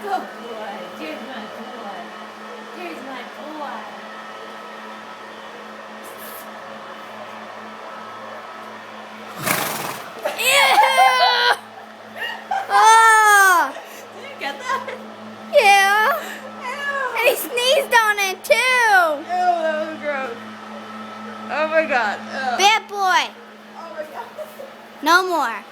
Good boy. Here's my boy. Here's my boy. Ew! Oh! Did you get that? Yeah! Ew. And he sneezed on it too! Ew, that was gross. Oh my god. Ugh. Bad boy! Oh my god. No more.